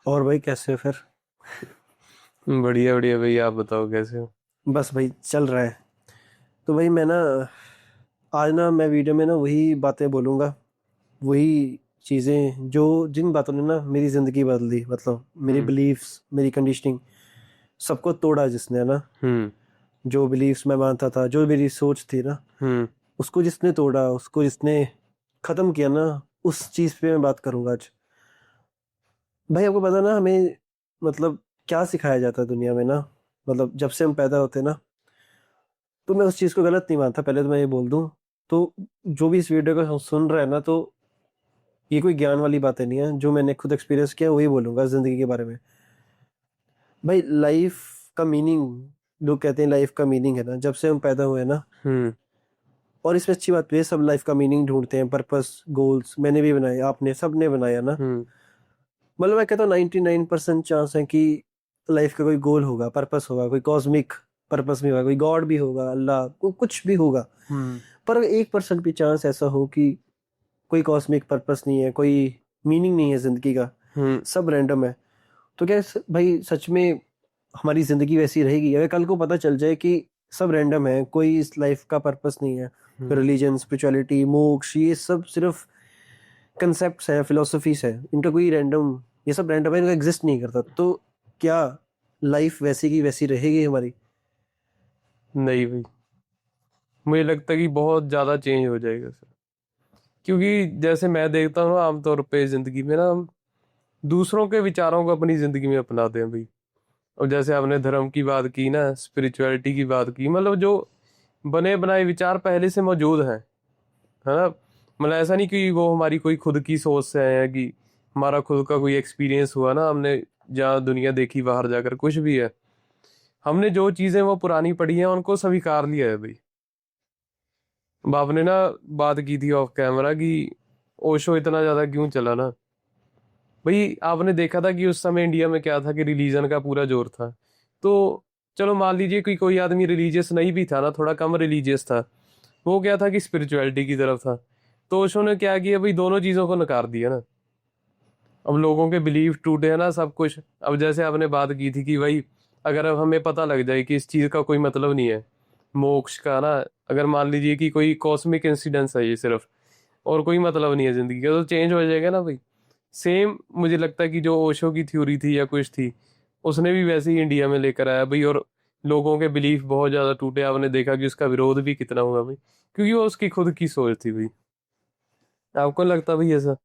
और भाई कैसे हो फिर? बढ़िया बढ़िया भाई, आप बताओ कैसे हो। बस भाई चल रहा है। तो भाई मैं ना आज ना मैं वीडियो में ना वही बातें बोलूँगा, वही चीज़ें जो जिन बातों ने ना मेरी ज़िंदगी बदल दी, मतलब मेरी हम्म। बिलीफ्स, मेरी कंडीशनिंग, सबको तोड़ा जिसने, है ना। हम्म। जो बिलीफ्स मैं मानता था, जो मेरी सोच थी ना, हम्म। उसको जिसने तोड़ा, उसको जिसने ख़त्म किया ना, उस चीज़ पे मैं बात करूँगा आज। भाई आपको पता ना हमें, मतलब क्या सिखाया जाता है दुनिया में ना, मतलब जब से हम पैदा होते हैं ना, तो मैं उस चीज़ को गलत नहीं मानता, पहले तो मैं ये बोल दूं। तो जो भी इस वीडियो को सुन रहा है ना, तो ये कोई ज्ञान वाली बातें नहीं है, जो मैंने खुद एक्सपीरियंस किया वही बोलूंगा जिंदगी के बारे में। भाई लाइफ का मीनिंग, लोग कहते हैं लाइफ का मीनिंग है ना, जब से हम पैदा हुए ना। हम्म। और इसमें अच्छी बात भी है, सब लाइफ का मीनिंग ढूंढते हैं, पर्पस, गोल्स मैंने भी बनाए, आपने, सबने बनाया ना। हम्म। मतलब मैं कहता हूँ 99% चांस है कि लाइफ का कोई गोल होगा, पर्पस होगा, कोई कॉस्मिक पर्पस भी होगा, कोई गॉड भी होगा, अल्लाह कुछ भी होगा। हम्म। पर 1% भी चांस ऐसा हो कि कोई कॉस्मिक पर्पस नहीं है, कोई मीनिंग नहीं है जिंदगी का, हम्म। सब रैंडम है। तो क्या भाई सच में हमारी जिंदगी वैसी रहेगी अगर कल को पता चल जाए कि सब रैंडम है, कोई इस लाइफ का पर्पस नहीं है? हम्म। रिलीजन, स्पिरिचुअलिटी, मोक्ष, ये सब सिर्फ कंसेप्ट्स है, फिलोसफीज है, इनका कोई रैंडम, ये सब रैंडम है, इनका एग्जिस्ट नहीं करता। तो क्या लाइफ वैसी की वैसी रहेगी हमारी? नहीं भाई, मुझे लगता है कि बहुत ज्यादा चेंज हो जाएगा सर। क्योंकि जैसे मैं देखता हूँ ना, आमतौर पे जिंदगी में ना हम दूसरों के विचारों को अपनी जिंदगी में अपनाते हैं भाई। और जैसे आपने धर्म की बात की ना, स्पिरिचुअलिटी की बात की, मतलब जो बने बनाए विचार पहले से मौजूद हैं, है ना। मतलब ऐसा नहीं कि वो हमारी कोई खुद की सोच से आए हैं, कि हमारा खुद का कोई एक्सपीरियंस हुआ ना, हमने जहाँ दुनिया देखी बाहर जाकर, कुछ भी है। हमने जो चीजें वो पुरानी पढ़ी हैं उनको स्वीकार लिया है भाई। अब आपने ना बात की थी ऑफ कैमरा कि ओशो इतना ज्यादा क्यों चला ना। भाई आपने देखा था कि उस समय इंडिया में क्या था, कि रिलीजन का पूरा जोर था। तो चलो मान लीजिए कि कोई आदमी रिलीजियस नहीं भी था ना, थोड़ा कम रिलीजियस था, वो क्या था कि स्पिरिचुअलिटी की तरफ था। तो ओशो ने क्या किया भाई, दोनों चीजों को नकार दिया ना। अब लोगों के बिलीफ टूटे हैं ना, सब कुछ। अब जैसे आपने बात की थी कि भाई, अगर अब हमें पता लग जाए कि इस चीज का कोई मतलब नहीं है, मोक्ष का ना, अगर मान लीजिए कि कोई कॉस्मिक इंसिडेंस है ये सिर्फ, और कोई मतलब नहीं है जिंदगी का, तो चेंज हो जाएगा ना भाई। सेम मुझे लगता है कि जो ओशो की थ्योरी थी या कुछ थी, उसने भी वैसे ही इंडिया में लेकर आया भाई। और लोगों के बिलीफ बहुत ज्यादा टूटे, आपने देखा कि उसका विरोध भी कितना हुआ भाई, क्योंकि वो उसकी खुद की सोच थी भाई। आपको लगता भाई ऐसा?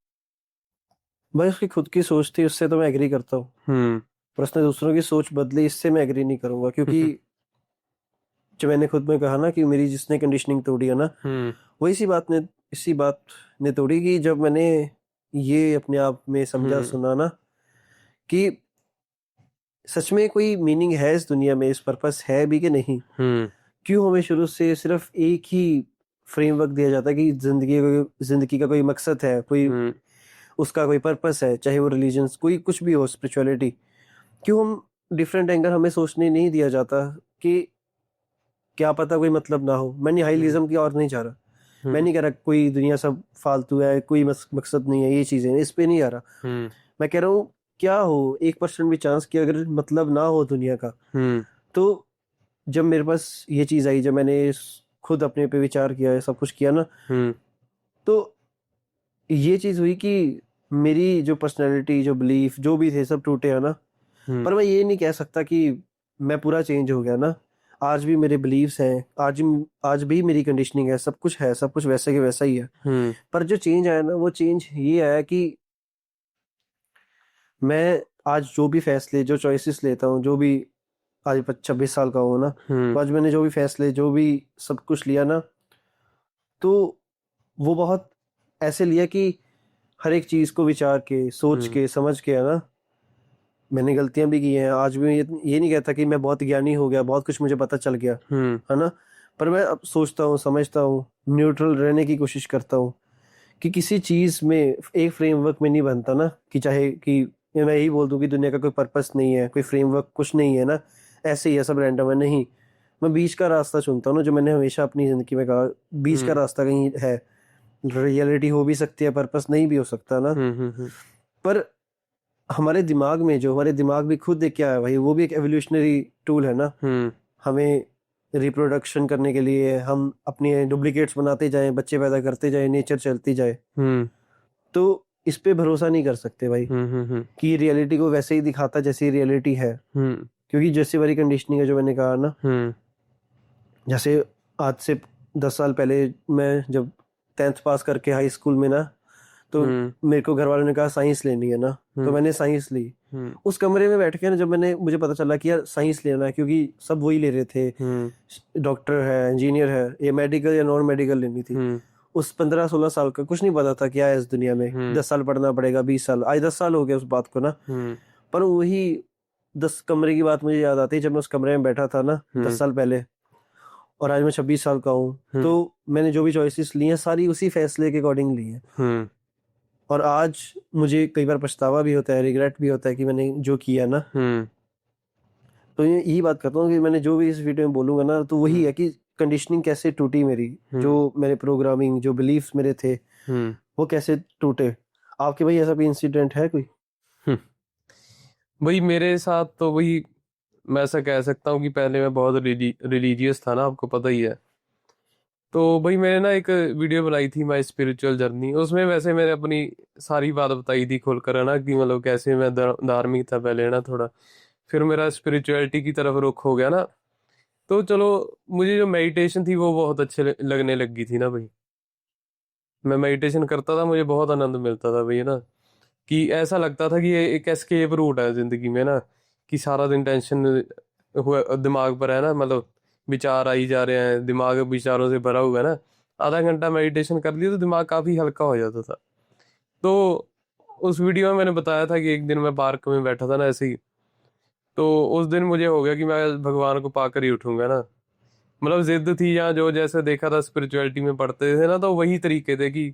भाई उसकी खुद की सोच थी, उससे तो मैं एग्री करता हूँ। हम्म। पर उसने दूसरों की सोच बदली, इससे मैं एग्री नहीं करूंगा, क्योंकि जो मैंने खुद में कहा ना कि मेरी जिसने कंडीशनिंग तोड़ी है ना, हम्म। वही इसी बात ने तोड़ी कि जब मैंने ये अपने आप में समझा, हम्म। सुना ना, कि सच में कोई मीनिंग है इस दुनिया में, इस पर्पस है भी कि नहीं। हम्म। क्यों हमें शुरू से सिर्फ एक ही फ्रेमवर्क दिया जाता है कि जिंदगी का कोई मकसद है, कोई हम्म। उसका कोई पर्पस है, चाहे वो रिलीजन, कोई कुछ भी हो, स्पिरिचुअलिटी। क्यों हम डिफरेंट एंगल हमें सोचने नहीं दिया जाता कि क्या पता कोई मतलब ना हो। मैं हम्म। निहिलिज्म की और नहीं जा रहा, मैं हम्म। नहीं कह रहा कोई दुनिया सब फालतू है, कोई मकसद नहीं है, ये चीजें इस पे नहीं आ रहा। हम्म। मैं कह रहा हूँ क्या हो, 1% भी चांस कि अगर मतलब ना हो दुनिया का, हम्म। तो जब मेरे पास ये चीज आई, जब मैंने खुद अपने पे विचार किया है, सब कुछ किया ना, हम्म। तो ये चीज हुई कि मेरी जो पर्सनैलिटी, जो बिलीफ, जो भी थे, सब टूटे हैं ना। हम्म। पर मैं ये नहीं कह सकता कि मैं पूरा चेंज हो गया ना। आज भी मेरे बिलीव्स हैं, आज भी मेरी कंडीशनिंग है, सब कुछ वैसे के वैसा ही है। हम्म। पर जो चेंज आया ना, वो चेंज ये आया कि मैं आज जो भी फैसले, जो चॉइसेस लेता हूँ, जो भी, आज 26 साल का हूँ ना, हम्म। तो आज मैंने जो भी फैसले, जो भी सब कुछ लिया ना, तो वो बहुत ऐसे लिया कि हर एक चीज को विचार के, सोच हम्म। के, समझ के, है ना। मैंने गलतियां भी की हैं, आज भी ये नहीं कहता कि मैं बहुत ज्ञानी हो गया, बहुत कुछ मुझे पता चल गया, हम्म। है ना। पर मैं अब सोचता हूँ, समझता हूँ, न्यूट्रल रहने की कोशिश करता हूँ, कि किसी चीज में एक फ्रेमवर्क में नहीं बनता ना, कि चाहे कि मैं यही बोल दूं कि दुनिया का कोई पर्पस नहीं है, कोई फ्रेमवर्क कुछ नहीं है ना, ऐसे ही है, सब रैंडम है, नहीं। मैं बीच का रास्ता चुनता हूँ ना, जो मैंने हमेशा अपनी जिंदगी में कहा, बीच का हम्म। रास्ता कहीं है। रियलिटी हो भी सकती है, पर्पस नहीं भी हो सकता ना। हम्म। हम्म। पर हमारे दिमाग में जो हमारे दिमाग भी खुद एक क्या है भाई, वो भी एक एवोल्यूशनरी टूल है ना। हमें रिप्रोडक्शन करने के लिए हम अपने डुप्लीकेट्स बनाते जाएं, बच्चे पैदा करते जाएं, नेचर चलती जाए। तो इस पे भरोसा नहीं कर सकते भाई कि रियलिटी को वैसे ही दिखाता जैसी रियलिटी है, क्योंकि जैसे वाली कंडीशनिंग है जो मैंने कहा ना। जैसे आज से 10 साल पहले मैं जब 10th पास करके हाई स्कूल में ना, तो मेरे को घर वालों ने कहा साइंस लेनी है ना, तो मैंने साइंस ली। उस कमरे में बैठ के ना, जब मुझे पता चला कि यार साइंस लेना है, क्योंकि सब वही ले रहे थे, डॉक्टर है, इंजीनियर है, ये मेडिकल या नॉन मेडिकल लेनी थी। उस 15-16 साल का कुछ नहीं पता था क्या है इस दुनिया में। 10 साल पढ़ना पड़ेगा, 20 साल, आज 10 साल हो गया उस बात को ना। पर वही 10 कमरे की बात मुझे याद आती है, जब मैं उस कमरे में बैठा था ना 10 साल पहले, और आज मैं 26 साल का हूँ। तो मैंने जो भी चॉइसेस ली हैं सारी उसी फैसले के अकॉर्डिंग ली हैं। और आज मुझे कई बार पछतावा भी होता है, रिग्रेट भी होता है कि मैंने जो किया ना। तो यही बात करता हूँ कि मैंने जो भी इस वीडियो में बोलूंगा ना, तो वही है कि कंडीशनिंग कैसे टूटी मेरी, जो मेरे प्रोग्रामिंग, जो बिलीफ्स मेरे थे, वो कैसे टूटे। आपके भाई ऐसा भी इंसिडेंट है कोई? भाई मेरे साथ तो वही, मैं ऐसा कह सकता हूँ कि पहले मैं बहुत रिलीजियस था ना, आपको पता ही है। तो भाई मैंने ना एक वीडियो बनाई थी माई स्पिरिचुअल जर्नी, उसमें वैसे मैंने अपनी सारी बात बताई थी खुलकर, है ना, कि मतलब कैसे मैं धार्मिक था पहले, है ना, थोड़ा फिर मेरा स्पिरिचुअलिटी की तरफ रुख हो गया ना। तो चलो, मुझे जो मेडिटेशन थी वो बहुत अच्छे लगने लगी थी ना भाई। मैं मेडिटेशन करता था, मुझे बहुत आनंद मिलता था भाई, है ना, कि ऐसा लगता था कि ये एक एस्केप रूट है जिंदगी में ना, कि सारा दिन टेंशन हुआ दिमाग पर है ना, मतलब विचार आई जा रहे हैं, दिमाग विचारों से भरा हुआ है ना। आधा घंटा मेडिटेशन कर लिया तो दिमाग काफी हल्का हो जाता था। तो उस वीडियो में मैंने बताया था कि एक दिन मैं पार्क में बैठा था ना ऐसे ही, तो उस दिन मुझे हो गया कि मैं भगवान को पाकर ही उठूंगा ना। मतलब जिद थी, या जो जैसे देखा था स्पिरिचुअलिटी में पढ़ते थे ना, तो वही तरीके थे कि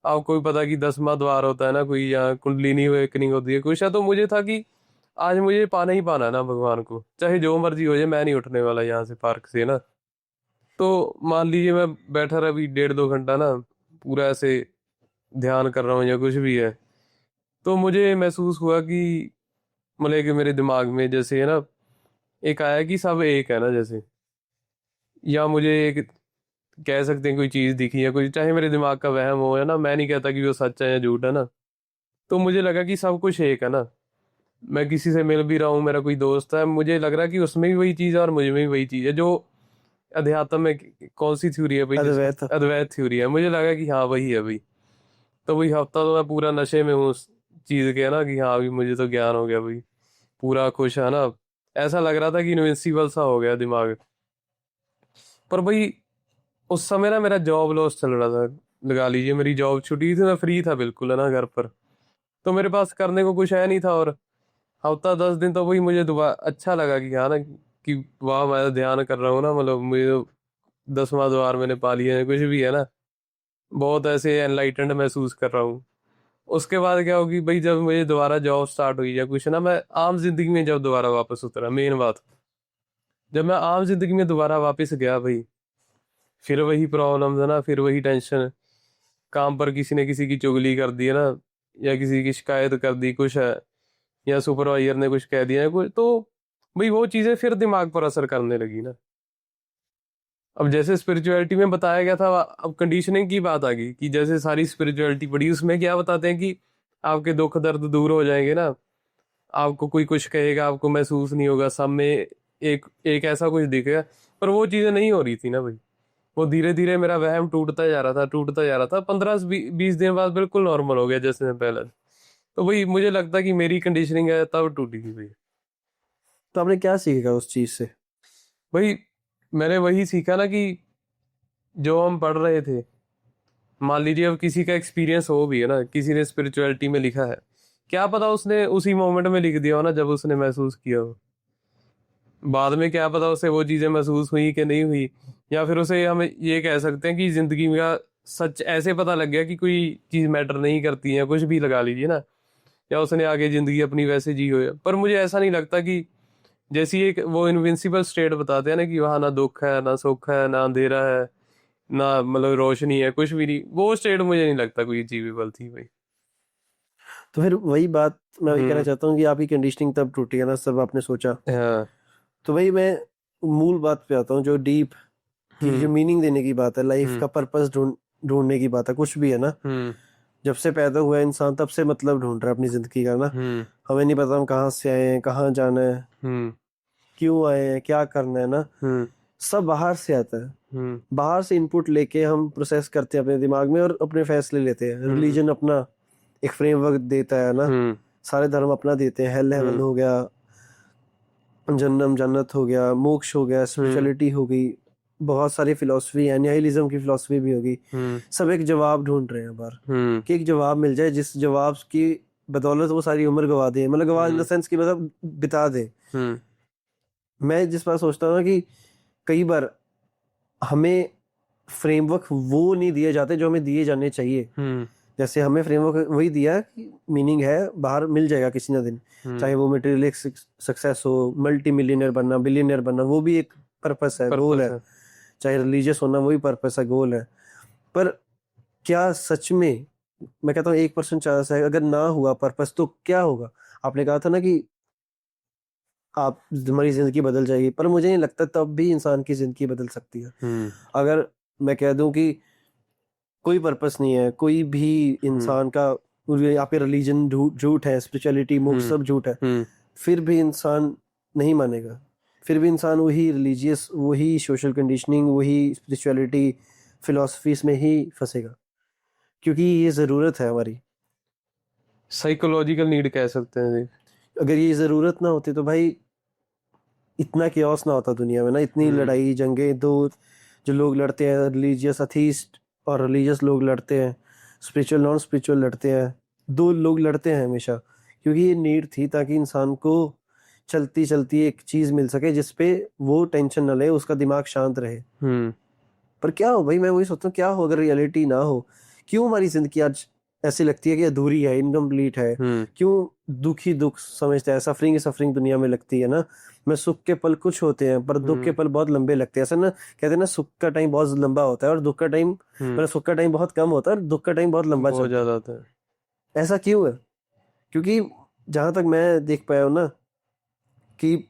आपको भी पता कि 10वां द्वार होता है ना कोई, या कुंडलिनी अवेकनिंग होती है कुछ, है तो मुझे था कि आज मुझे पाना ही पाना है ना भगवान को, चाहे जो मर्जी हो जाए, मैं नहीं उठने वाला यहाँ से पार्क से ना। तो मान लीजिए मैं बैठा रहा अभी 1.5-2 घंटा ना, पूरा ऐसे ध्यान कर रहा हूँ या कुछ भी है, तो मुझे महसूस हुआ कि मतलब कि मेरे दिमाग में जैसे है ना, एक आया कि सब एक है ना जैसे, या मुझे एक कह सकते हैं कोई चीज दिखी है, कोई चाहे मेरे दिमाग का वहम हो, है ना, मैं नहीं कहता कि वो सच है या झूठ है ना। तो मुझे लगा कि सब कुछ एक है ना। मैं किसी से मिल भी रहा हूँ, मेरा कोई दोस्त है, मुझे लग रहा है कि उसमें भी वही चीज़ है और मुझे में भी वही चीज़ है। जो अध्यात्म में कौन सी थ्योरी है भाई, जिसका अद्वैत। अद्वैत थ्योरी है, मुझे लगा कि हाँ वही है भाई। तो वही हफ्ता तो मैं पूरा नशे में हूँ उस चीज़ के ना, कि हाँ अभी मुझे तो ज्ञान हो गया भाई, पूरा खुश है ना। ऐसा लग रहा था कि इनविंसिबल सा हो गया दिमाग। पर भाई उस समय ना मेरा जॉब लॉस चल रहा था, लगा लीजिए मेरी जॉब छुट्टी थी, मैं फ्री था बिल्कुल, है ना, घर पर। तो मेरे पास करने को कुछ है नहीं था, और हफ्ता 10 दिन तो वही मुझे दोबारा अच्छा लगा कि हाँ ना, कि वाह मैं ध्यान कर रहा हूँ ना, मतलब मुझे तो 10वां द्वार मैंने पा लिया है, कुछ भी है ना, बहुत ऐसे एनलाइटेंड महसूस कर रहा हूँ। उसके बाद क्या होगी भाई, जब मुझे दोबारा जॉब स्टार्ट हुई या कुछ ना, मैं आम जिंदगी में जब दोबारा वापस उतरा, मेन बात, जब मैं आम जिंदगी में दोबारा वापस गया भाई, फिर वही प्रॉब्लम है ना, फिर वही टेंशन, काम पर किसी ने किसी की चुगली कर दी है ना, या किसी की शिकायत कर दी कुछ है, या सुपरवाइजर ने कुछ कह दिया है कुछ, तो भाई वो चीजें फिर दिमाग पर असर करने लगी ना। अब जैसे स्पिरिचुअलिटी में बताया गया था, अब कंडीशनिंग की बात आ गई कि जैसे सारी स्पिरिचुअलिटी पढ़ी, उसमें क्या बताते हैं कि आपके दुख दर्द दूर हो जाएंगे ना, आपको कोई कुछ कहेगा आपको महसूस नहीं होगा, सब में एक एक ऐसा कुछ दिखेगा। पर वो चीजें नहीं हो रही थी ना भाई। वो धीरे धीरे मेरा वहम टूटता जा रहा था, टूटता जा रहा था, 15-20 दिन बाद बिल्कुल नॉर्मल हो गया जैसे मैं पहले। तो भाई मुझे लगता कि मेरी कंडीशनिंग है तब टूटी थी भाई। तो आपने क्या सीखा उस चीज से? भाई मैंने वही सीखा ना कि जो हम पढ़ रहे थे, मान लीजिए अब किसी का एक्सपीरियंस हो भी है ना, किसी ने स्पिरिचुअलिटी में लिखा है, क्या पता उसने उसी मोमेंट में लिख दिया हो ना जब उसने महसूस किया हो, बाद में क्या पता उसे वो चीजें महसूस हुई कि नहीं हुई। या फिर उसे हम ये कह सकते हैं कि जिंदगी का सच ऐसे पता लग गया कि कोई चीज मैटर नहीं करती है, कुछ भी लगा लीजिए ना, या उसने आगे जिंदगी अपनी वैसे जी हो। पर मुझे ऐसा नहीं लगता कि जैसी एक वो इनविंसिबल स्टेट बताते हैं ना, कि वहां ना दुख है ना सुख है ना अंधेरा है ना मतलब रोशनी है, कुछ भी नहीं, वो स्टेट मुझे नहीं लगता कोई अचीवेबल थी भाई। तो फिर वही बात मैं वही कहना हम्म। चाहता हूँ कि आपकी कंडीशनिंग तब टूटी है ना, सब आपने सोचा। हाँ। तो वही मैं मूल बात पे आता हूँ, जो डीप की जो हम्म। मीनिंग देने की बात है, लाइफ हम्म। का पर्पस ढूंढने की बात है, कुछ भी है ना। हम्म। जब से पैदा हुआ है इंसान तब से मतलब ढूंढ रहा है अपनी जिंदगी का ना। हम्म। हमें नहीं पता हम कहाँ से आए हैं, कहाँ जाना है, हम्म। क्यों आए हैं, क्या करना है ना। हम्म। सब बाहर से आता है। हम्म। बाहर से इनपुट लेके हम प्रोसेस करते हैं अपने दिमाग में और अपने फैसले लेते हैं। हम्म। रिलीजन अपना एक फ्रेमवर्क देता है ना, हम्म। सारे धर्म अपना देते हैं। हेल हेवन हम्म। हो गया, जन्नम जन्नत हो गया, मोक्ष हो गया, हम्म। स्पिरिचुअलिटी हो गई, बहुत सारी फिलॉसफी है, निहिलिज्म की फिलॉसफी भी होगी। हम्म। सब एक जवाब ढूंढ रहे हैं बाहर, हम्म। कि एक जवाब मिल जाए जिस जवाब की बदौलत वो सारी उम्र गवा दे, मतलब गवा इन द हम्म। सेंस कि मतलब बिता दे। हम्म। मैं जिस बार सोचता हूँ ना कि कई बार हमें फ्रेमवर्क वो नहीं दिए जाते जो हमें दिए जाने चाहिए। हम्म। जैसे हमें फ्रेमवर्क वही दिया कि मीनिंग है, बाहर मिल जाएगा किसी ना दिन, हम्म। चाहे वो मटेरियलिस्टिक सक्सेस हो, मल्टी मिलियनर बनना, बिलियनर बनना, वो भी एक पर्पस है, गोल पर्पस है। है। चाहे रिलीजियस होना, वही पर्पस है, गोल है। पर क्या सच में, मैं कहता हूँ 1% चांस है, अगर ना हुआ पर्पस तो क्या होगा। आपने कहा था ना कि आप हमारी जिंदगी बदल जाएगी, पर मुझे नहीं लगता तब भी इंसान की जिंदगी बदल सकती है। हम्म। अगर मैं कह दूं कि कोई पर्पस नहीं है, कोई भी हम्म। इंसान का, यहाँ पे रिलीजन झूठ है, स्पिरिचुअलिटी मोक्ष हम्म। सब झूठ है, हम्म। फिर भी इंसान नहीं मानेगा। फिर भी इंसान वही रिलीजियस, वही सोशल कंडीशनिंग, वही स्पिरिचुअलिटी फिलोसफीज में ही फंसेगा, क्योंकि ये ज़रूरत है हमारी। साइकोलॉजिकल नीड कह सकते हैं जी। अगर ये ज़रूरत ना होती तो भाई इतना केओस ना होता दुनिया में ना, इतनी हम्म। लड़ाई जंगें, दो जो लोग लड़ते हैं, रिलीजियस अथीस्ट और रिलीजियस लोग लड़ते हैं, स्पिरिचुअल नॉन स्पिरिचुअल लड़ते हैं, दो लोग लड़ते हैं हमेशा, क्योंकि ये नीड थी ताकि इंसान को चलती चलती एक चीज़ मिल सके जिसपे वो टेंशन ना ले, उसका दिमाग शांत रहे। हम्म। पर क्या हो भाई, मैं वही सोचता हूँ क्या हो अगर रियलिटी ना हो। क्यों हमारी जिंदगी आज ऐसी लगती है कि अधूरी है, इनकम्प्लीट है। हम्म। क्यों दुख ही दुख समझते हैं, सफरिंग ही सफरिंग दुनिया में लगती है ना। मैं सुख के पल कुछ होते हैं पर दुख के हम्म। पल बहुत लंबे लगते हैं, ऐसा ना कहते हैं ना, सुख का टाइम बहुत लंबा होता है और दुख का टाइम, हम्म। मतलब सुख का टाइम बहुत कम होता है और दुख का टाइम बहुत लंबा बहुत चलता है। ज्यादा था। ऐसा क्यों है? क्योंकि जहां तक मैं देख पाया हूँ ना, कि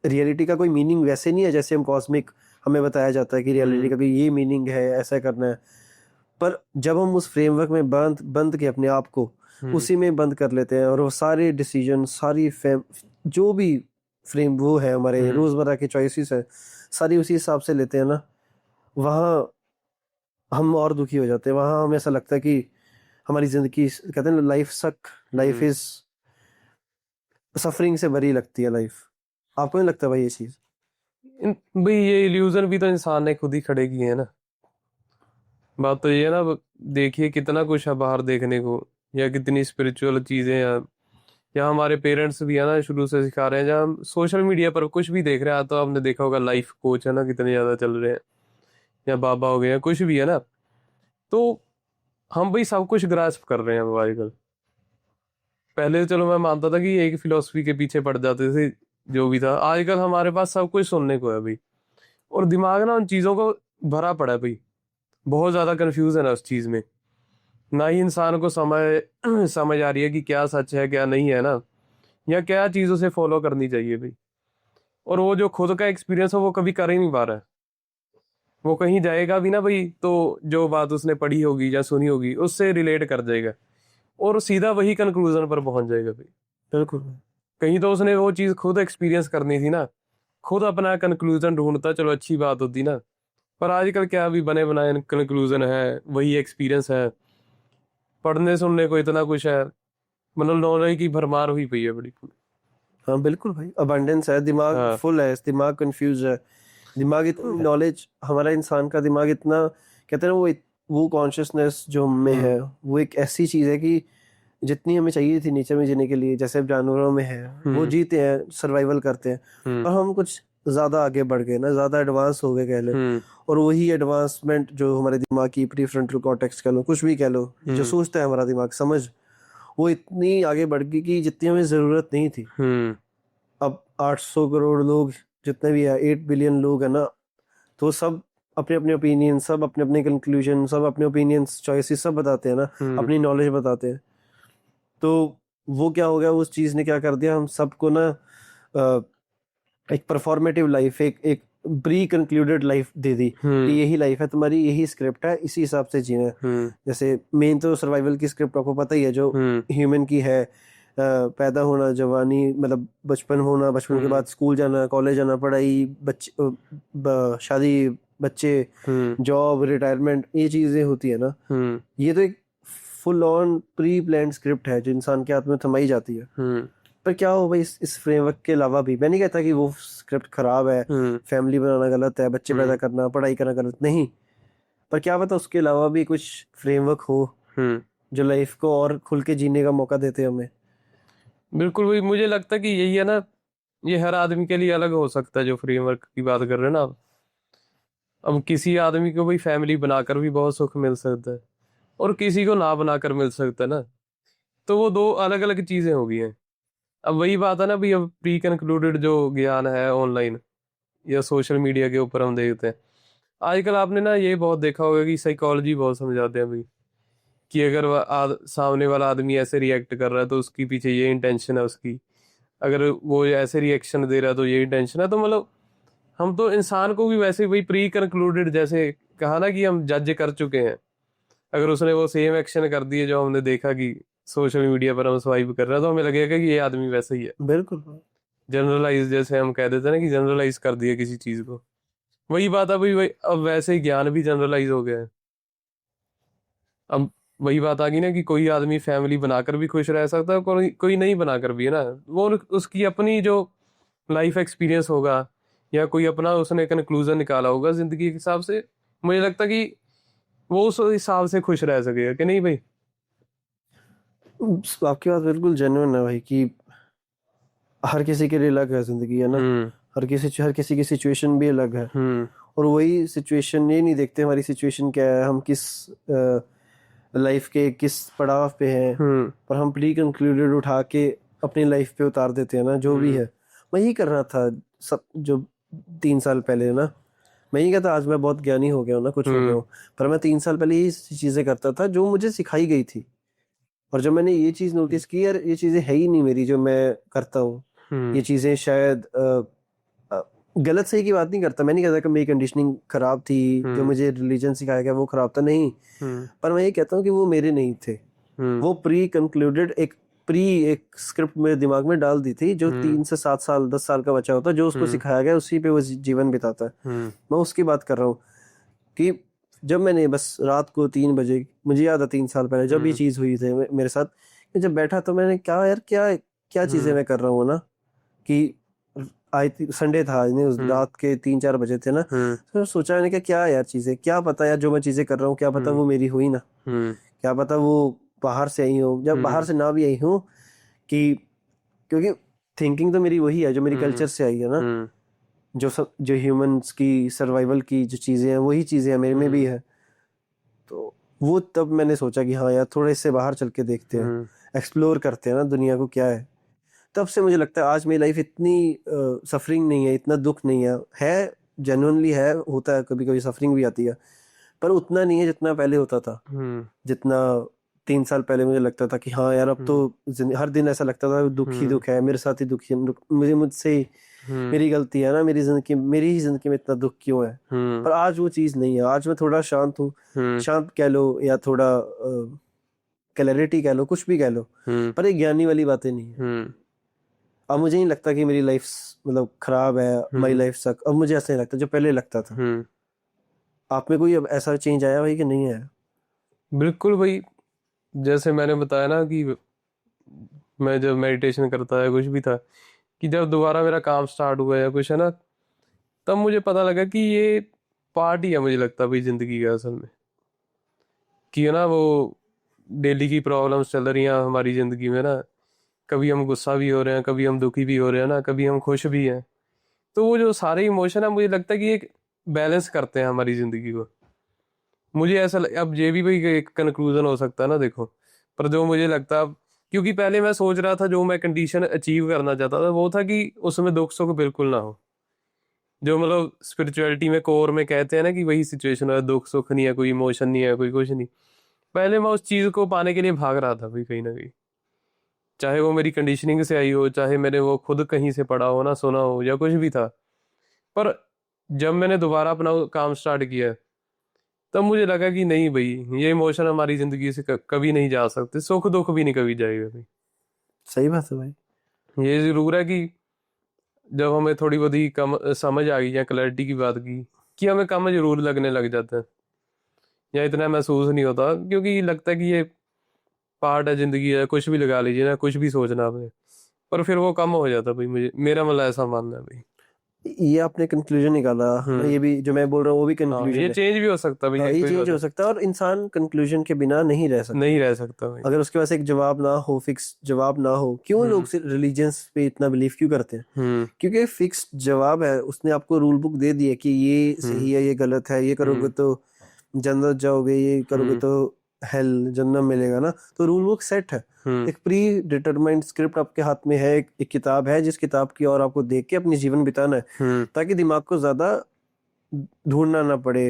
रियलिटी का कोई मीनिंग वैसे नहीं है जैसे हम कॉस्मिक, हमें बताया जाता है कि रियलिटी हम्म। का कोई ये मीनिंग है, ऐसा करना है। पर जब हम उस फ्रेमवर्क में बंद बंद के अपने आप को हम्म। उसी में बंद कर लेते हैं, और वो सारे डिसीजन, सारी जो भी फ्रेम वो है, हमारे हम्म। रोजमर्रा के चॉइसेस है, सारी उसी हिसाब से लेते हैं ना, वहाँ हम और दुखी हो जाते हैं। वहाँ हमें ऐसा लगता है कि हमारी जिंदगी, कहते हैं लाइफ सक, लाइफ हम्म। इज सफरिंग से भरी लगती है लाइफ। आपको नहीं लगता भाई ये चीज? भाई ये इल्यूजन भी तो इंसान ने खुद ही खड़े किए हैं ना। बात तो ये है ना, देखिए कितना कुछ है बाहर देखने को, या कितनी स्पिरिचुअल चीजें हैं, या हमारे पेरेंट्स भी है ना शुरू से सिखा रहे हैं। जहाँ हम सोशल मीडिया पर कुछ भी देख रहे हैं, तो आपने देखा होगा लाइफ कोच है ना कितने ज्यादा चल रहे हैं, या बाबा हो गए या कुछ भी है ना। तो हम भाई सब कुछ ग्रास्प कर रहे हैं अब आजकल। पहले तो चलो मैं मानता था कि एक फिलोसफी के पीछे पड़ जाते थे, जो भी था। आजकल हमारे पास सब कुछ सुनने को है भाई, और दिमाग ना उन चीजों को भरा पड़ा है भाई। बहुत ज्यादा कंफ्यूजन है उस चीज में। ना ही इंसान को समझ समझ आ रही है कि क्या सच है क्या नहीं है ना, या क्या चीजों से फॉलो करनी चाहिए भाई। और वो जो खुद का एक्सपीरियंस है वो कभी कर ही नहीं पा रहा है। वो कहीं जाएगा भी ना भाई, तो जो बात उसने पढ़ी होगी या सुनी होगी उससे रिलेट कर जाएगा, और सीधा वही कंक्लूजन पर पहुंच जाएगा भाई। बिल्कुल। कहीं तो उसने वो चीज खुद एक्सपीरियंस करनी थी ना, खुद अपना कंक्लूजन ढूंढता, चलो अच्छी बात होती ना। पर आजकल क्या अभी बने बनाए कंक्लूजन है, वही एक्सपीरियंस है। पढ़ने सुनने को इतना कुछ है, मतलब नॉलेज की भरमार हुई पई है बड़ी। हाँ बिल्कुल भाई, अबंडेंस है, दिमाग हाँ। फुल है, दिमाग कंफ्यूज है। दिमाग इतनी नॉलेज, हमारा इंसान का दिमाग इतना, कहते हैं ना, वो कॉन्शियसनेस जो में हम्म। है, वो एक ऐसी चीज है कि जितनी हमें चाहिए थी नेचर में जीने के लिए, जैसे अब जानवरों में है, वो हम्म। जीते हैं, सर्वाइवल करते हैं। हम्म। और हम कुछ ज्यादा आगे बढ़ गए ना, ज्यादा एडवांस हो गए कह लो। हम्म। और वही एडवांसमेंट जो हमारे दिमाग की प्री फ्रंटल कॉर्टेक्स कह लो, कुछ भी कह लो, जो हम्म। सोचता है हमारा दिमाग, समझ, वो इतनी आगे बढ़ गई कि जितनी हमें जरूरत नहीं थी। हम्म। अब 800 करोड़ लोग जितने भी है, 8 बिलियन लोग है ना, तो सब अपने अपने ओपिनियन, सब अपने अपने कंक्लूजन, सब अपने ओपिनियंस, चॉइसेस सब बताते हैं ना, हम्म। अपनी नॉलेज बताते हैं। तो वो क्या हो गया, उस चीज़ ने क्या कर दिया, हम सबको ना एक परफॉर्मेटिव लाइफ, एक प्री कंक्लूडेड लाइफ दे दी कि यही लाइफ है तुम्हारी, यही स्क्रिप्ट है, इसी हिसाब से जीना है। जैसे मेन तो सर्वाइवल की स्क्रिप्ट आपको पता ही है जो ह्यूमन की है, पैदा होना, जवानी मतलब बचपन होना, बचपन के बाद स्कूल जाना, कॉलेज जाना, पढ़ाई, शादी, बच्चे, जॉब, रिटायरमेंट, ये चीज़ें होती है ना। ये तो एक full on pre planned script है जो इंसान के हाथ में थमाई जाती है। पर क्या हो भाई, इस फ्रेमवर्क के अलावा भी, मैं नहीं कहता कि वो स्क्रिप्ट खराब है, फैमिली बनाना गलत है, बच्चे पैदा करना, पढ़ाई करना गलत नहीं, पर क्या पता उसके अलावा भी कुछ फ्रेमवर्क हो जो लाइफ को और खुल के जीने का मौका देते हैं हमें। बिल्कुल वही मुझे लगता है कि यही है ना, ये हर आदमी के लिए अलग हो सकता है जो फ्रेमवर्क की बात कर रहे हैं ना आप। अब किसी आदमी को भाई फैमिली बनाकर भी बहुत सुख मिल सकता है और किसी को ना बनाकर मिल सकता है ना, तो वो दो अलग अलग चीजें हो गई हैं। अब वही बात है ना भाई, अब प्री कंक्लूडेड जो ज्ञान है ऑनलाइन या सोशल मीडिया के ऊपर हम देखते हैं आजकल, आपने ना ये बहुत देखा होगा कि साइकोलॉजी बहुत समझाते हैं भाई, कि अगर सामने वाला आदमी ऐसे रिएक्ट कर रहा है तो उसके पीछे ये इंटेंशन है उसकी, अगर वो ऐसे रिएक्शन दे रहा है तो ये इंटेंशन है। तो मतलब हम तो इंसान को भी वैसे वही प्री कंक्लूडेड, जैसे कहा ना कि हम जज कर चुके हैं, अगर उसने वो सेम एक्शन कर दिए जो हमने देखा कि सोशल मीडिया पर हम स्वाइप कर रहे हैं, तो हमें लगेगा कि ये आदमी वैसा ही है। बिल्कुल। जनरलाइज जैसे हम कह देते हैं ना कि जनरलाइज कर दिया किसी चीज को, वही बात है भाई, वही अब वैसे ही ज्ञान भी जनरलाइज हो गया है। अब वही बात आ गई ना कि कोई आदमी फैमिली बनाकर भी खुश रह सकता है, कोई कोई नहीं बनाकर भी, है ना। वो उसकी अपनी जो लाइफ एक्सपीरियंस होगा या कोई अपना उसने कंक्लूजन निकाला होगा जिंदगी के हिसाब से, मुझे लगता है कि वो उस हिसाब से खुश रह सकेगा कि नहीं भाई। आपकी बात बिल्कुल जेन्युइन है भाई कि हर किसी के लिए अलग है जिंदगी, है ना। हर किसी की सिचुएशन भी अलग है, और वही सिचुएशन, ये नहीं देखते हमारी सिचुएशन क्या है, हम किस लाइफ के किस पड़ाव पे हैं, पर हम प्री कंक्लूडेड उठा के अपनी लाइफ पे उतार देते हैं ना, जो भी है। मैं यही कर रहा था सब जो 3 साल पहले ना, मैं ये कहता आज मैं बहुत ज्ञानी हो गया हूँ ना, कुछ हो गया हूँ, पर मैं 3 साल पहले यही चीजें करता था जो मुझे सिखाई गई थी, और जब मैंने ये चीज नोटिस की, यार ये चीजें है ही नहीं मेरी जो मैं करता हूँ, ये चीजें शायद गलत सही की बात नहीं करता, मैं नहीं कहता कि मेरी कंडीशनिंग खराब थी, जो मुझे रिलीजन सिखाया गया वो खराब था, नहीं, पर मैं ये कहता हूँ कि वो मेरे नहीं थे, वो प्री कंक्लूडेड एक स्क्रिप्ट मेरे दिमाग में डाल दी थी, जो 3 से 7 साल 10 साल का बच्चा होता है, जो उसको सिखाया गया उसी पे वो जीवन बिताता है। मैं उसकी बात कर रहा हूँ कि जब मैंने बस रात को 3 बजे, मुझे याद है 3 साल पहले जब ये चीज हुई थी मेरे साथ, जब बैठा तो मैंने क्या यार, क्या क्या चीजें मैं कर रहा हूँ ना, कि आज संडे था, नहीं उस रात के 3-4 बजे थे ना, तो सोचा मैंने क्या यार चीजें, क्या पता यार जो मैं चीजें कर रहा हूँ, क्या पता वो मेरी हुई ना, क्या पता वो बाहर से आई हो, जब बाहर से ना भी आई हूँ, कि क्योंकि थिंकिंग तो मेरी वही है जो मेरी कल्चर से आई है ना, जो ह्यूमंस की सर्वाइवल की जो चीजें हैं वही चीजें हैं मेरे में भी है। तो वो तब मैंने सोचा कि हाँ यार थोड़ा इससे बाहर चल के देखते हैं, एक्सप्लोर करते हैं ना दुनिया को क्या है। तब से मुझे लगता है आज मेरी लाइफ इतनी सफरिंग नहीं है, इतना दुख नहीं है जेन्युइनली है, होता है कभी कभी सफरिंग भी आती है, पर उतना नहीं है जितना पहले होता था, जितना 3 साल पहले मुझे लगता था कि हाँ यार अब तो हर दिन ऐसा लगता था दुख ही दुख है, मेरे साथ ही दुख ही मुझसे ही मेरी गलती है ना, मेरी ही जिंदगी में इतना दुख क्यों है। पर आज वो चीज नहीं है, आज मैं थोड़ा शांत हूँ, शांत कह लो या थोड़ा क्लैरिटी कह लो, कुछ भी कह लो, पर एक ज्ञानी वाली बातें नहीं है। अब मुझे नहीं लगता कि मेरी लाइफ मतलब खराब है, मेरी लाइफ सक, अब मुझे ऐसा नहीं लगता जो पहले लगता था। आप में कोई अब ऐसा चेंज आया भाई कि नहीं आया? बिल्कुल भाई, जैसे मैंने बताया ना कि मैं जब मेडिटेशन करता है कुछ भी था, कि जब दोबारा मेरा काम स्टार्ट हुआ या कुछ है ना, तब मुझे पता लगा कि ये पार्ट ही है, मुझे लगता है भाई जिंदगी का असल में, कि है ना वो डेली की प्रॉब्लम्स चल रही हैं हमारी जिंदगी में ना, कभी हम गुस्सा भी हो रहे हैं, कभी हम दुखी भी हो रहे हैं ना, कभी हम खुश भी हैं। तो वो जो सारे इमोशन है, मुझे लगता है कि एक बैलेंस करते हैं हमारी जिंदगी को। मुझे ऐसा अब ये भी भाई एक कंक्लूजन हो सकता है ना देखो, पर जो मुझे लगता है क्योंकि पहले मैं सोच रहा था जो मैं कंडीशन अचीव करना चाहता था वो था कि उसमें दुख सुख बिल्कुल ना हो, जो मतलब स्पिरिचुअलिटी में कोर में कहते हैं ना कि वही सिचुएशन है, दुख सुख नहीं है, कोई इमोशन नहीं है, कोई कुछ नहीं। पहले मैं उस चीज को पाने के लिए भाग रहा था भाई कहीं ना कहीं, चाहे वो मेरी कंडीशनिंग से आई हो, चाहे मैंने वो खुद कहीं से पढ़ा हो ना, सुना हो या कुछ भी था। पर जब मैंने दोबारा अपना वो काम स्टार्ट किया, तब मुझे लगा कि नहीं भाई, ये इमोशन हमारी जिंदगी से कभी नहीं जा सकते, सुख दुख भी नहीं कभी जाएगा भाई। सही बात है भाई। ये जरूर है कि जब हमें थोड़ी बहुत ही कम समझ आ गई या क्लैरिटी की बात की, कि हमें कम जरूर लगने लग जाता है या इतना महसूस नहीं होता, क्योंकि लगता है कि ये पार्ट है जिंदगी है, कुछ भी लगा लीजिए ना, कुछ भी सोचना आपने, पर फिर वो कम हो जाता भाई। मुझे मेरा मतलब ऐसा मानना है भाई। ये आपने कंक्लूजन निकाला, ये भी जो मैं बोल रहा हूँ वो भी हाँ, कंक्लूजन ये है। चेंज भी हो सकता है हाँ, भैया, ये कोई चेंज बात हो सकता है, और इंसान कंक्लूजन के बिना नहीं रह सकता। नहीं रह सकता भाई। अगर उसके पास एक जवाब ना हो, फिक्स जवाब ना हो, क्यों लोग रिलीजियंस पे इतना बिलीव क्यों करते हैं? हम्म क्योंकि फिक्स जवाब है, उसने आपको रूल बुक दे दी है कि ये सही है, ये गलत है, ये करोगे तो जन्नत जाओगे, ये करोगे तो हेल जन्नत मिलेगा ना। तो रूल बुक सेट है, एक प्री डिटरमाइंड स्क्रिप्ट आपके हाथ में है, एक किताब है जिस किताब की और आपको देख के अपनी जीवन बिताना है, ताकि दिमाग को ज्यादा ढूंढना ना पड़े,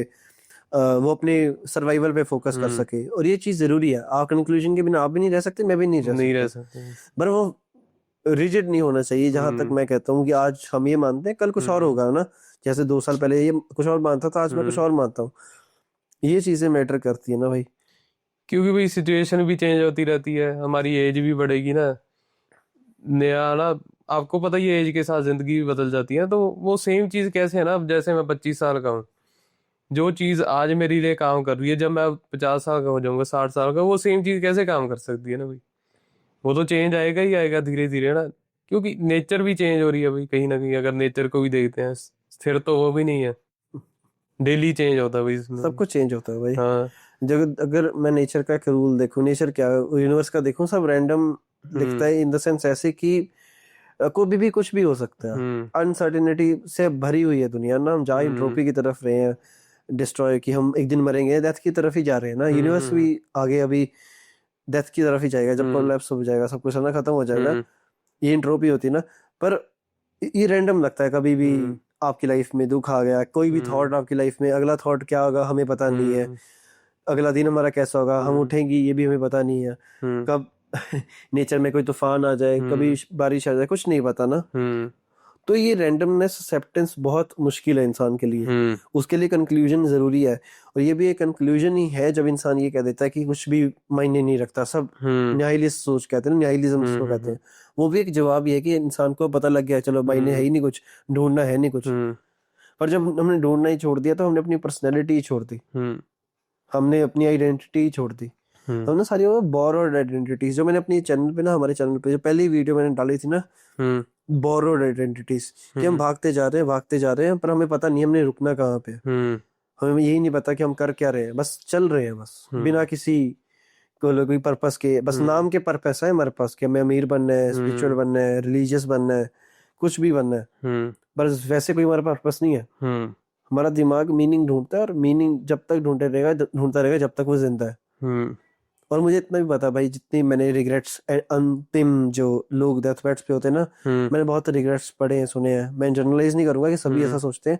वो अपने सर्वाइवल पे फोकस कर सके। और ये चीज जरूरी है, आप कंक्लूजन के बिना आप भी नहीं रह सकते, मैं भी नहीं नहीं रह सकता। सकते। पर वो रिजिड नहीं होना चाहिए। जहां तक मैं कहता हूँ कि आज हम ये मानते हैं, कल कुछ और होगा ना। जैसे 2 साल पहले ये कुछ और मानता था, आज मैं कुछ और मानता हूँ। ये चीजें मैटर करती है ना भाई। क्योंकि भाई सिचुएशन भी चेंज होती रहती है, हमारी एज भी बढ़ेगी ना, नया ना, आपको पता ही है एज के साथ जिंदगी भी बदल जाती है। तो वो सेम चीज कैसे है ना, अब जैसे मैं 25 साल का हूँ, जो चीज आज मेरे लिए काम कर रही है, जब मैं 50 साल का हो जाऊंगा, 60 साल का, वो सेम चीज कैसे काम कर सकती है ना भाई। वो तो चेंज आएगा ही आएगा धीरे धीरे ना, क्योंकि नेचर भी चेंज हो रही है भाई कहीं ना कहीं। अगर नेचर को भी देखते हैं, स्थिर तो वो भी नहीं है, डेली चेंज होता है भाई इसमें। सब कुछ चेंज होता है भाई। हाँ। जब अगर मैं नेचर का एक रूल देखूं, नेचर क्या यूनिवर्स का देखूं, सब रैंडम दिखता है, इन द सेंस ऐसे कि कोई भी कुछ भी हो सकता है। अनसर्टेनिटी से भरी हुई है दुनिया ना, हम जा एंट्रोपी की तरफ रहे हैं, डिस्ट्रॉय, कि हम एक दिन मरेंगे, डेथ की तरफ ही जा रहे हैं ना। यूनिवर्स भी आगे अभी डेथ की तरफ ही जाएगा, जब कोलैप्स हो जाएगा, सब कुछ है ना, खत्म हो जाएगा। ये एंट्रोपी होती है ना। पर ये रैंडम लगता है, कभी भी आपकी लाइफ में दुख आ गया, कोई भी थॉट आपकी लाइफ में, अगला थॉट क्या होगा हमें पता नहीं है, अगला दिन हमारा कैसा होगा, हम उठेंगे ये भी हमें पता नहीं है, कब नेचर में कोई तूफान आ जाए, कभी बारिश आ जाए, कुछ नहीं पता ना। तो ये रैंडमनेस एक्सेप्टेंस बहुत मुश्किल है इंसान के लिए। उसके लिए कंक्लूजन जरूरी है, और ये भी एक कंक्लूजन ही है जब इंसान ये कह देता है कि कुछ भी मायने नहीं रखता, सब न्यायलिस्ट सोच कहते हैं, न्यायलिज्म जिसको कहते हैं। वो भी एक जवाब ही है कि इंसान को पता लग गया, चलो मायने है ही नहीं कुछ, ढूंढना है नहीं कुछ। पर जब हमने ढूंढना ही छोड़ दिया, तो हमने अपनी पर्सनैलिटी ही छोड़ दी, हमने अपनी आइडेंटिटी ही छोड़ दी। हमने सारी बोरोड आइडेंटिटीज, जो मैंने अपनी चैनल पे ना, हमारे चैनल पे जो पहली वीडियो मैंने डाली थी ना, बोरोड आइडेंटिटीज, कि हम भागते जा रहे हैं, पर हमें पता नहीं हमने रुकना कहाँ पे। हमें यही नहीं पता कि हम कर क्या रहे हैं, बस चल रहे हैं, बस बिना किसी कोई पर्पस के, बस नाम के पर्पस है हमारे पास कि हमें अमीर बनना है, स्पिरिचुअल बनना है, रिलीजियस बनना है, कुछ भी बनना है, बस वैसे कोई हमारा पर्पस नहीं है। हमारा दिमाग मीनिंग ढूंढता है, और मीनिंग जब तक ढूंढता रहेगा जब तक वो जिंदा है। और मुझे इतना भी पता भाई, जितनी मैंने रिग्रेट्स, अंतिम जो लोग डेथ बेड्स पे होते हैं ना, मैंने बहुत रिग्रेट्स पढ़े हैं, सुने हैं। मैं जनरलाइज नहीं करूंगा कि सभी ऐसा सोचते हैं,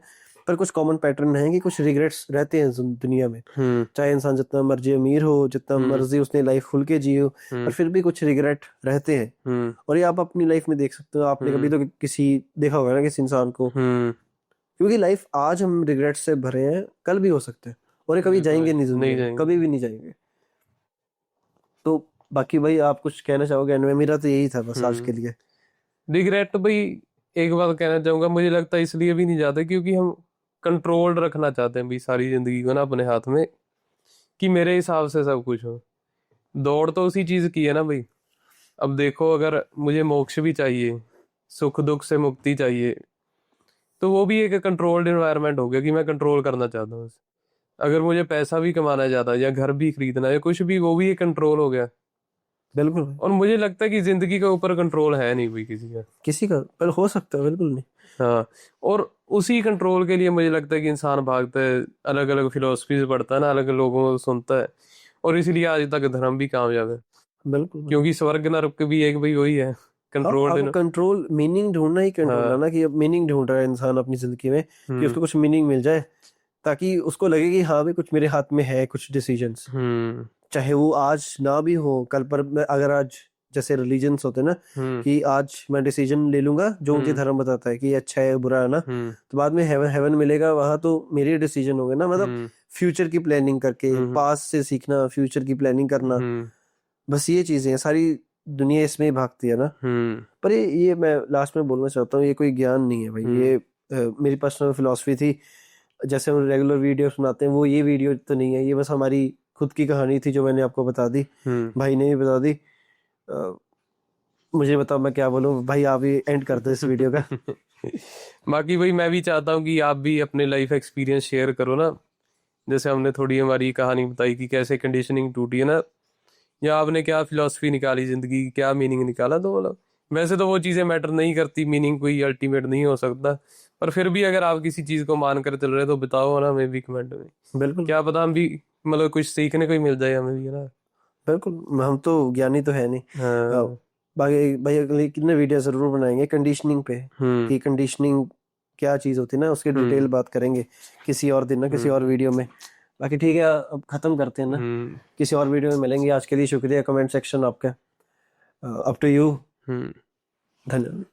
पर कुछ कॉमन पैटर्न है कि कुछ रिग्रेट्स रहते हैं दुनिया में। चाहे इंसान जितना मर्जी अमीर हो, जितना मर्जी उसने लाइफ खुल के जी हो, पर फिर भी कुछ रिग्रेट रहते हैं। और ये आप अपनी लाइफ में देख सकते हो। आपने कभी तो किसी देखा होगा ना किसी इंसान को, क्योंकि लाइफ आज हम रिग्रेट से भरे हैं, कल भी हो सकते हैं, और ये कभी जाएंगे नहीं दुनिया में, कभी भी नहीं जाएंगे। तो बाकी भाई आप कुछ कहना चाहोगे एंड में? मेरा तो यही था बस आज के लिए। रिग्रेट भाई, एक बात कहना चाहूंगा, मुझे लगता है इसलिए भी नहीं जाते क्योंकि हम कंट्रोल रखना चाहते हैं भाई सारी जिंदगी को ना अपने हाथ में, कि मेरे हिसाब से सब कुछ हो। दौड़ तो उसी चीज की है ना भाई। अब देखो, अगर मुझे मोक्ष भी चाहिए, सुख दुख से मुक्ति चाहिए, तो वो भी एक कंट्रोल्ड एनवायरनमेंट हो गया कि मैं कंट्रोल करना चाहता हूँ। अगर मुझे पैसा भी कमाना है ज्यादा, या घर भी खरीदना है, कुछ भी, वो भी एक कंट्रोल हो गया। बिल्कुल भाई। और मुझे लगता है कि जिंदगी के ऊपर कंट्रोल है नहीं कोई किसी का। किसी का, पर हो सकता है, बिल्कुल नहीं। हाँ, और उसी कंट्रोल के लिए मुझे लगता है कि इंसान भागता है, अलग अलग फिलोसफीज पढ़ता है ना, अलग अलग लोगों को सुनता है, और इसीलिए आज तक धर्म भी कामयाब है। बिल्कुल। क्योंकि स्वर्ग नरक भी एक भाई वही है, हाँ, कंट्रोल्ड। अब कंट्रोल, मीनिंग ढूंढना ही कंट्रोल है हाँ। ना, कि अब मीनिंग ढूंढ रहा है इंसान अपनी जिंदगी में, कि उसको कुछ मीनिंग मिल जाए, ताकि उसको लगे कि हाँ भाई कुछ मेरे हाथ में है, कुछ डिसीजंस, चाहे वो आज ना भी हो, कल पर अगर आज जैसे रिलीजन्स होते हैं ना हम्म कि आज मैं डिसीजन ले लूंगा जो मुझे धर्म बताता है कि ये अच्छा है बुरा है ना, तो बाद में हेवन हेवन मिलेगा, वहां तो मेरे डिसीजन होंगे ना, मतलब हम्म फ्यूचर की प्लानिंग करके, पास्ट से सीखना, फ्यूचर की प्लानिंग करना, हम्म बस ये चीजें हैं, सारी दुनिया इसमें ही भागती है ना। हम्म पर ये मैं लास्ट में बोलना चाहता हूँ, ये कोई ज्ञान नहीं है भाई, ये मेरी पर्सनल फिलॉसफी थी। जैसे हम रेगुलर वीडियो सुनाते हैं, वो ये वीडियो तो नहीं है, ये बस हमारी खुद की कहानी थी जो मैंने आपको बता दी, हम्म भाई ने भी बता दी। अ, मुझे बताओ मैं क्या बोलूँ भाई, आप ही एंड कर दो इस वीडियो का। बाकी भाई मैं भी चाहता हूँ कि आप भी अपने लाइफ एक्सपीरियंस शेयर करो ना, जैसे हमने थोड़ी हमारी कहानी बताई कि कैसे कंडीशनिंग टूटी है ना, या आपने क्या फिलॉसफी निकाली जिंदगी की, क्या मीनिंग निकाला, तो मतलब वैसे तो वो चीज़ें मैटर नहीं करती, मीनिंग कोई अल्टीमेट नहीं हो सकता, पर फिर भी अगर आप किसी चीज़ को मान कर चल रहे हो तो बताओ ना, हमें भी कमेंट में, बिल्कुल क्या पता हम भी मतलब कुछ सीखने को ही मिल जाए हमें भी, है ना। बिल्कुल, हम तो ज्ञानी तो है नहीं। हाँ। बाकी भाई अगले कितने वीडियो जरूर बनाएंगे कंडीशनिंग पे, हम्म कि कंडीशनिंग क्या चीज़ होती है ना, उसके डिटेल हम्म बात करेंगे किसी और दिन ना, किसी और हम्म वीडियो में। बाकी ठीक है, अब खत्म करते हैं ना, हम्म किसी और वीडियो में मिलेंगे। आज के लिए शुक्रिया, कमेंट सेक्शन आपका, अप टू यू, हम्म धन्यवाद।